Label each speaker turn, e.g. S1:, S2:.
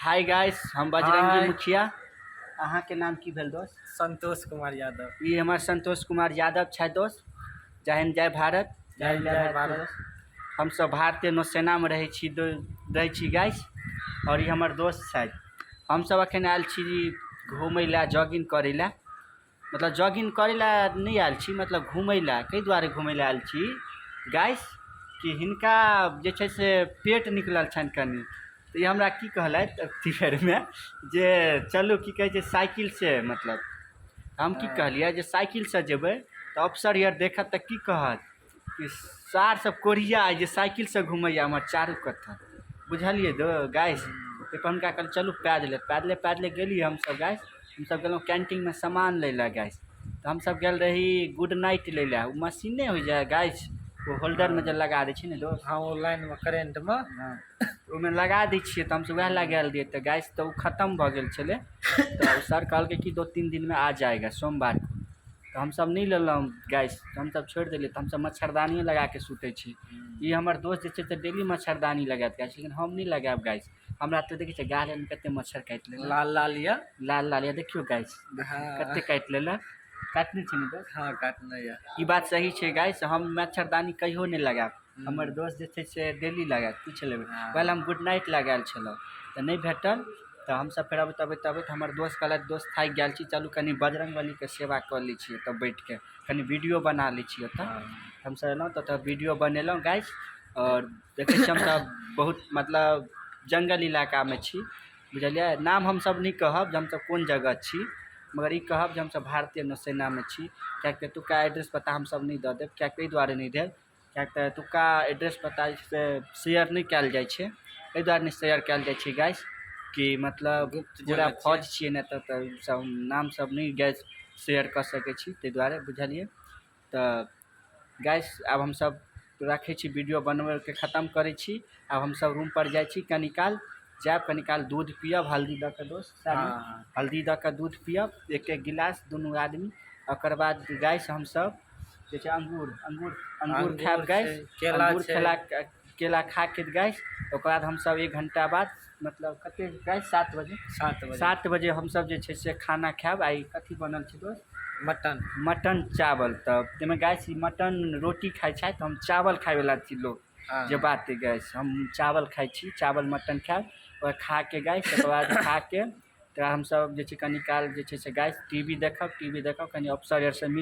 S1: Hi guys, हम बजरंगी
S2: हाय।
S1: मुखिया। अहाँ के नाम की भेल दोस्त?
S2: संतोष कुमार यादव।
S1: ये हमार संतोष कुमार यादव छै दोस्त। जय हिंद जय भारत।
S2: जय हिंद जय भारत।
S1: दोस्त हम सब भारतीय नौसेना में रहे छी गाइस। और ये हमार दोस्त छै। हम सब अखन आयल छी घूमय ला, जॉगिंग करे ला। मतलब जॉगिंग करे ला नहीं आयल छी, मतलब घूमय ला। कई द्वारे घूमय ला आयल छी गाइस कि हिनका जे छै से पेट निकलल छन कनी। तो ये हमरा की कहलत तीफेर में जे चलू की कहे छै साइकिल से, मतलब हम की कहलिए जे साइकिल से जेबै तो अफसर यार देखत त की कहत कि सार सब कोरिया जे साइकिल से घूमैया हमर चारू कत्था। बुझलिए दो गाइस। तो हुनका कहल चलू पैदले पैदले पैदले गेली हम सब गाइस। हम सब गेलौं कैंटीन में सामान ले ला गाइस। तो हम सब गेल रही गुड नाइट ले ला। वो मशीने हो जाए गाइस, वो होल्डर में जो लगा दै छी ने दोस्त।
S2: हाँ, वो लाइन में करेंट में
S1: में लगा दी छे। तो हम सब वह लगाल दिए। तो गैस तो खत्म भ गेल छले। तो सर कहल कि 2-3 दिन में आ जाएगा सोमवार को। तो हम सब नहीं लेलौं गैस। तो हम सब छोड़ दिले। तो हम सब मच्छरदानी लगा के सुते छी। ये हमर दोस्त जे छे डेली मच्छरदानी लगात गैस, लेकिन हम नहीं लगाब गैस। हमरा तो देखै छै गाल में कते मच्छर काट ले।
S2: लाल लाल या
S1: देखियो गैस कते काट लेला। काटने छी ने
S2: हाँ, काटना या।
S1: ई बात सही छे गाइस। हम मच्छरदानी कहियो नहीं लगाब। हमर दोस्त जे छे से डेली लगात। पूछ लेबै। पहले हम गुड नाइट लगाल छलो तो नहीं भेटल। तो हम सब फिर अब हमर दोस्त कहलक दोस्त थाक गेल छी, चलू कनी बजरंगबली के सेवा कर ली छी। तब बैठ के कनी वीडियो बना ली छी। तो हम सब एलौं तो वीडियो बनेलौं गाइस। और देखे छी हम सब बहुत मतलब जंगल इलाका में छी। बुझलिए नाम हम सब नहीं कहब जे हम सब कौन जगह छी, मगर ई कहब जे हम सब भारतीय नौसेना में छी। क्या एतुका एड्रेस पता हम सब नहीं दे देब। क्या दुआरे नहीं देब क्या एतुका एड्रेस पता से शेयर नहीं कल जाए छे। एहि दुआरे नहीं शेयर कल जाए छे गाइस कि मतलब पूरा फौज छे न, तो सब नाम सब नहीं गैस शेयर कर सके छी। ते दुआरे बुझलिए। तो गाइस अब हम सब रखे छी वीडियो बनवे के खत्म करे छी। अब हम सब रूम पर जाए छी। कनिकाल जाब, कनिकाल दूध पियब हल्दी द के दोस्त। हल्दी द के दूध पियब एक गिलास दोनों आदमी। ओकर बाद गाइस हम सब जैसे अंगूर खाब गाइस। अंगूर केला खा के गाइस। ओकर बाद हम सब 1 घंटा बाद मतलब कते गाइस 7 बजे हम सब जे छे से खाना खाब। आई कथी बनल छे दोस्त? मटन चावल। तब तेमे गाइस मटन रोटी खाई छै तो हम चावल खाए वाला छी लोग। जे बात है गाइस, हम चावल खाई छी, चावल मटन खाब। और खा के गाइस ओकर बाद खा के तो हम सब जे छे कनिकाल जे छे से गाइस टीवी देखब कनी अफसर से